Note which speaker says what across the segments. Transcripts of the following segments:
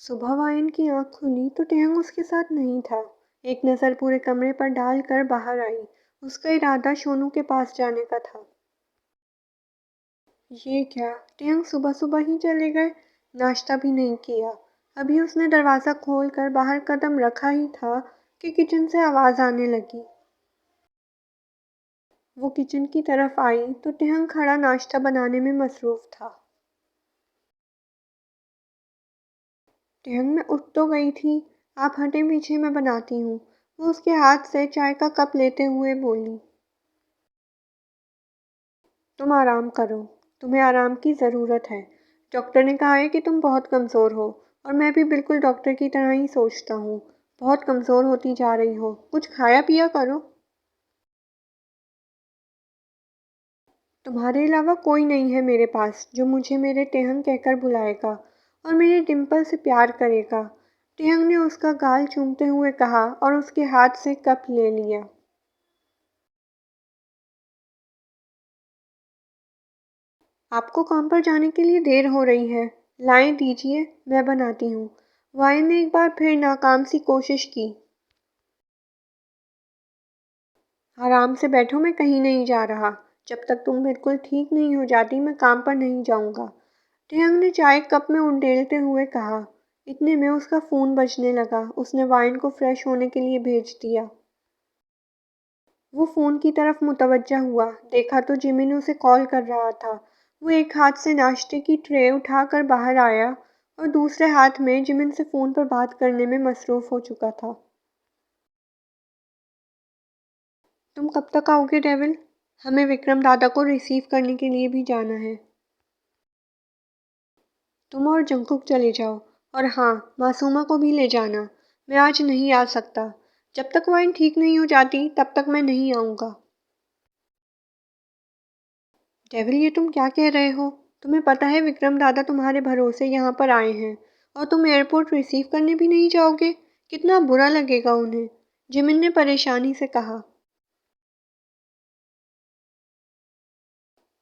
Speaker 1: सुबह वायन की आंख खुली तो टेहंग उसके साथ नहीं था। एक नज़र पूरे कमरे पर डालकर बाहर आई। उसका इरादा सोनू के पास जाने का था। ये क्या, टेहंग सुबह सुबह ही चले गए? नाश्ता भी नहीं किया। अभी उसने दरवाज़ा खोलकर बाहर कदम रखा ही था कि किचन से आवाज़ आने लगी। वो किचन की तरफ आई तो टेहंग खड़ा नाश्ता बनाने में मसरूफ़ था। टेहंग में उठ तो गई थी। आप हटें पीछे, मैं बनाती हूँ। वो उसके हाथ से चाय का कप लेते हुए बोली। तुम आराम करो। तुम्हें आराम की ज़रूरत है। डॉक्टर ने कहा है कि तुम बहुत कमज़ोर हो। और मैं भी बिल्कुल डॉक्टर की तरह ही सोचता हूँ। बहुत कमज़ोर होती जा रही हो, कुछ खाया पिया करो। तुम्हारे अलावा कोई नहीं है मेरे पास जो मुझे मेरे टेहंग कहकर बुलाएगा और मेरे डिम्पल से प्यार करेगा। टेहंग ने उसका गाल चूमते हुए कहा और उसके हाथ से कप ले लिया। आपको काम पर जाने के लिए देर हो रही है। लाएं दीजिए, मैं बनाती हूँ। वायन ने एक बार फिर नाकाम सी कोशिश की। आराम से बैठो, मैं कहीं नहीं जा रहा। जब तक तुम बिल्कुल ठीक नहीं हो जाती मैं काम पर नहीं जाऊंगा। टेहंग ने चाय कप में उंडेलते हुए कहा। इतने में उसका फ़ोन बजने लगा। उसने वायन को फ्रेश होने के लिए भेज दिया। वो फ़ोन की तरफ मुतवज्जा हुआ। देखा तो जिमिन उसे कॉल कर रहा था। वो एक हाथ से नाश्ते की ट्रे उठाकर बाहर आया और दूसरे हाथ में जिमिन से फ़ोन पर बात करने में मसरूफ़ हो चुका था। तुम कब तक आओगे डेविल? हमें विक्रम दादा को रिसीव करने के लिए भी जाना है। तुम और जंकुक चले जाओ। और हाँ, मासूमा को भी ले जाना। मैं आज नहीं आ सकता। जब तक वाइन ठीक नहीं हो जाती तब तक मैं नहीं आऊँगा। डेविल, ये तुम क्या कह रहे हो? तुम्हें पता है विक्रम दादा तुम्हारे भरोसे यहाँ पर आए हैं और तुम एयरपोर्ट रिसीव करने भी नहीं जाओगे? कितना बुरा लगेगा उन्हें। जिमिन ने परेशानी से कहा।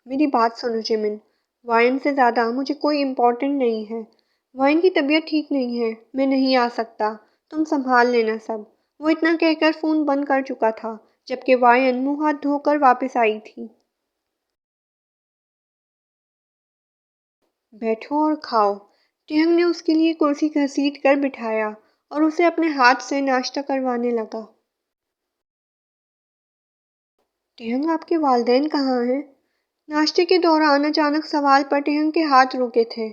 Speaker 1: मेरी बात सुनो जिमिन। वाइन से ज़्यादा मुझे कोई इम्पोर्टेंट नहीं है। वाइन की तबीयत ठीक नहीं है, मैं नहीं आ सकता। तुम संभाल लेना सब। वो इतना कहकर फ़ोन बंद कर चुका था जबकि वाइन मुंह हाथ धोकर वापस आई थी। बैठो और खाओ। टिहंग ने उसके लिए कुर्सी घसीट कर बिठाया और उसे अपने हाथ से नाश्ता करवाने लगा। टिहंग, आपके वालिदैन कहाँ हैं? नाश्ते के दौरान अचानक सवाल पर टिहंग के हाथ रुके थे।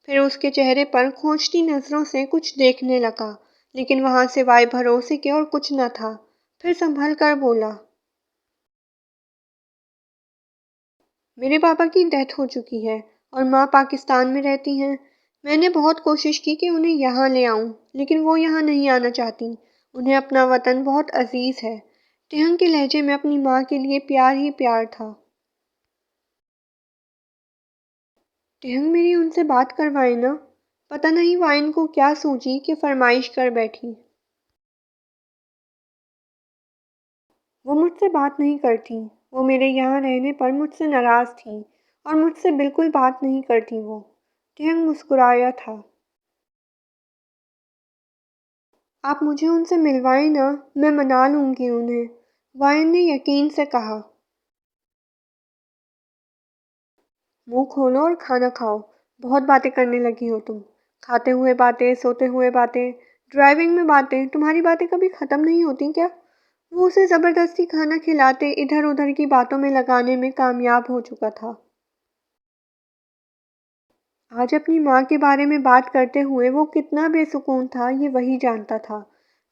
Speaker 1: फिर उसके चेहरे पर खोजती नजरों से कुछ देखने लगा, लेकिन वहां सिवाय भरोसे के और कुछ न था। फिर संभल कर बोला। मेरे पापा की डेथ हो चुकी है और माँ पाकिस्तान में रहती हैं। मैंने बहुत कोशिश की कि उन्हें यहाँ ले आऊं, लेकिन वो यहाँ नहीं आना चाहती। उन्हें अपना वतन बहुत अजीज है। टिहंग के लहजे में अपनी माँ के लिए प्यार ही प्यार था। टिहंग, मेरी उनसे बात करवाए ना। पता नहीं वाइन को क्या सूझी कि फरमाइश कर बैठी। वो मुझसे बात नहीं करती। वो मेरे यहाँ रहने पर मुझसे नाराज़ थी और मुझसे बिल्कुल बात नहीं करती वो। टिहंग मुस्कुराया था। आप मुझे उनसे मिलवाएं ना, मैं मना लूँगी उन्हें। वायन ने यकीन से कहा। मुंह खोलो और खाना खाओ। बहुत बातें करने लगी हो तुम। खाते हुए बातें, सोते हुए बातें, ड्राइविंग में बातें। तुम्हारी बातें कभी ख़त्म नहीं होती क्या? वो उसे ज़बरदस्ती खाना खिलाते इधर उधर की बातों में लगाने में कामयाब हो चुका था। आज अपनी माँ के बारे में बात करते हुए वो कितना बेसुकून था ये वही जानता था।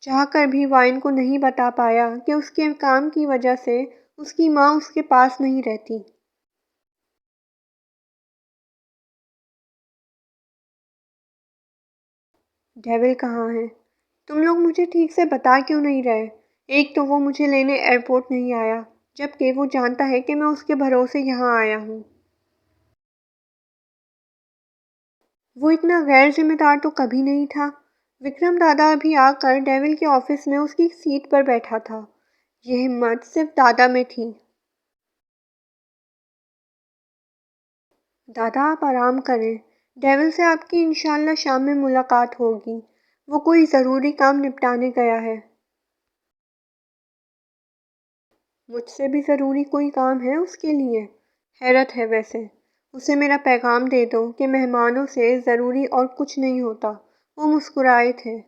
Speaker 1: चाहकर भी वाइन को नहीं बता पाया कि उसके काम की वजह से उसकी माँ उसके पास नहीं रहती। डेविल कहाँ है? तुम लोग मुझे ठीक से बता क्यों नहीं रहे? एक तो वो मुझे लेने एयरपोर्ट नहीं आया, जबकि वो जानता है कि मैं उसके भरोसे यहाँ आया हूँ। वो इतना गैर जिम्मेदार तो कभी नहीं था। विक्रम दादा अभी आकर डेविल के ऑफिस में उसकी सीट पर बैठा था। यह हिम्मत सिर्फ दादा में थी। दादा, आप आराम करें। डेविल से आपकी इंशाल्लाह शाम में मुलाकात होगी। वो कोई ज़रूरी काम निपटाने गया है। मुझसे भी ज़रूरी कोई काम है उसके लिए? हैरत है वैसे। उसे मेरा पैगाम दे दो कि मेहमानों से ज़रूरी और कुछ नहीं होता। वो मुस्कुराए थे।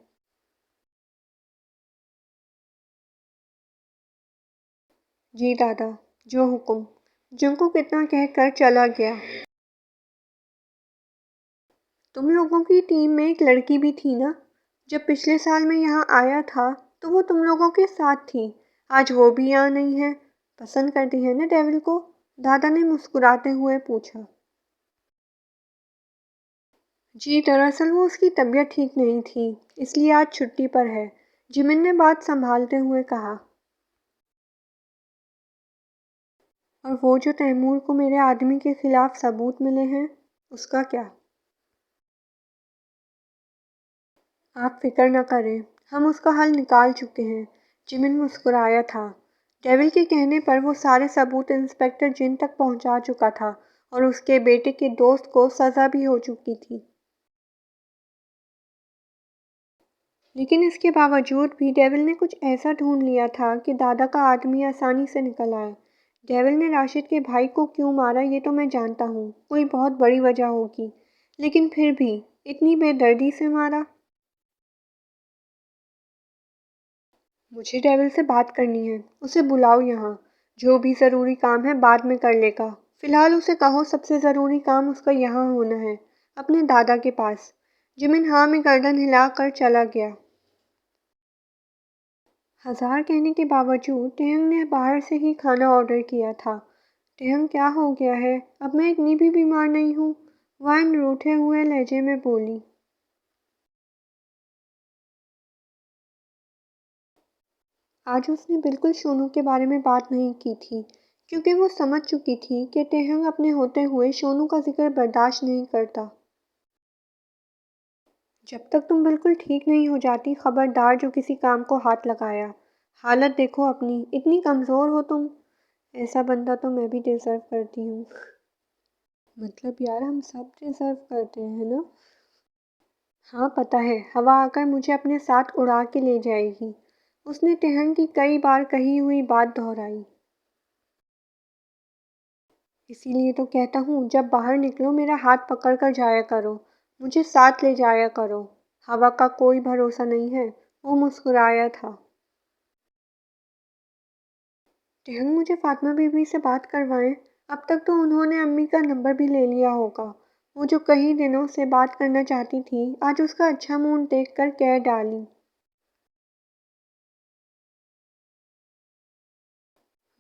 Speaker 1: जी दादा, जो हुक्म। जुंको कितना कहकर चला गया। तुम लोगों की टीम में एक लड़की भी थी ना? जब पिछले साल मैं यहाँ आया था तो वो तुम लोगों के साथ थी। आज वो भी यहाँ नहीं है। पसंद करती है ना डेविल को? दादा ने मुस्कुराते हुए पूछा। जी दरअसल वो उसकी तबीयत ठीक नहीं थी, इसलिए आज छुट्टी पर है। जिमिन ने बात संभालते हुए कहा। और वो जो तैमूर को मेरे आदमी के खिलाफ सबूत मिले हैं, उसका क्या? आप फिक्र न करें, हम उसका हल निकाल चुके हैं। जिमिन मुस्कुराया था। डेविल के कहने पर वो सारे सबूत इंस्पेक्टर जिन तक पहुंचा चुका था और उसके बेटे के दोस्त को सज़ा भी हो चुकी थी। लेकिन इसके बावजूद भी डेविल ने कुछ ऐसा ढूंढ लिया था कि दादा का आदमी आसानी से निकल आए। डेविल ने राशिद के भाई को क्यों मारा ये तो मैं जानता हूँ, कोई बहुत बड़ी वजह होगी, लेकिन फिर भी इतनी बेदर्दी से मारा। मुझे डेविल से बात करनी है, उसे बुलाओ यहाँ। जो भी ज़रूरी काम है बाद में कर लेगा। फिलहाल उसे कहो सबसे ज़रूरी काम उसका यहाँ होना है, अपने दादा के पास। जिमिन हाँ में गर्दन हिलाकर चला गया। हज़ार कहने के बावजूद टेहंग ने बाहर से ही खाना ऑर्डर किया था। टेहंग क्या हो गया है? अब मैं इतनी भी बीमार नहीं हूँ। वाइन रूठे हुए लहजे में बोली। आज उसने बिल्कुल सोनू के बारे में बात नहीं की थी, क्योंकि वो समझ चुकी थी कि टेहंग अपने होते हुए सोनू का जिक्र बर्दाश्त नहीं करता। जब तक तुम बिल्कुल ठीक नहीं हो जाती, खबरदार जो किसी काम को हाथ लगाया। हालत देखो अपनी, इतनी कमज़ोर हो तुम। ऐसा बंदा तो मैं भी डिज़र्व करती हूँ। मतलब यार हम सब डिज़र्व करते हैं ना? हाँ पता है, हवा आकर मुझे अपने साथ उड़ा के ले जाएगी। उसने टेहन की कई बार कही हुई बात दोहराई। इसीलिए तो कहता हूँ जब बाहर निकलो मेरा हाथ पकड़ कर जाया करो, मुझे साथ ले जाया करो। हवा का कोई भरोसा नहीं है। वो मुस्कुराया था। टेहन मुझे फातिमा बीबी से बात करवाएं। अब तक तो उन्होंने अम्मी का नंबर भी ले लिया होगा। वो जो कई दिनों से बात करना चाहती थी, आज उसका अच्छा मूड देखकर कह डाली।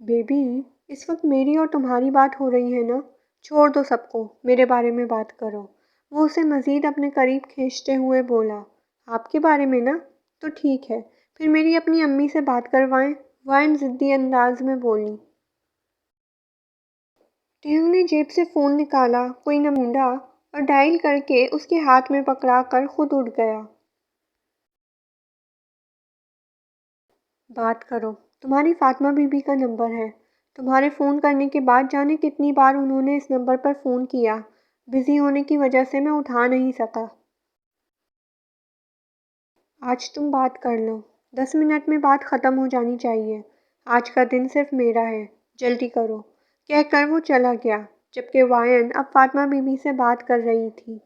Speaker 1: बेबी, इस वक्त मेरी और तुम्हारी बात हो रही है ना? छोड़ दो सबको, मेरे बारे में बात करो। वो उसे मज़ीद अपने करीब खींचते हुए बोला। आपके बारे में ना? तो ठीक है, फिर मेरी अपनी अम्मी से बात करवाएं। वाइन ज़िद्दी अंदाज में बोली। टेहंग ने जेब से फ़ोन निकाला, कोई न ढूंढा और डायल करके उसके हाथ में पकड़ा कर खुद उठ गया। बात करो, तुम्हारी फातिमा बीबी का नंबर है। तुम्हारे फ़ोन करने के बाद जाने कितनी बार उन्होंने इस नंबर पर फ़ोन किया। बिज़ी होने की वजह से मैं उठा नहीं सका। आज तुम बात कर लो। 10 मिनट में बात ख़त्म हो जानी चाहिए। आज का दिन सिर्फ मेरा है। जल्दी करो। कहकर वो चला गया, जबकि वायन अब फातिमा बीबी से बात कर रही थी।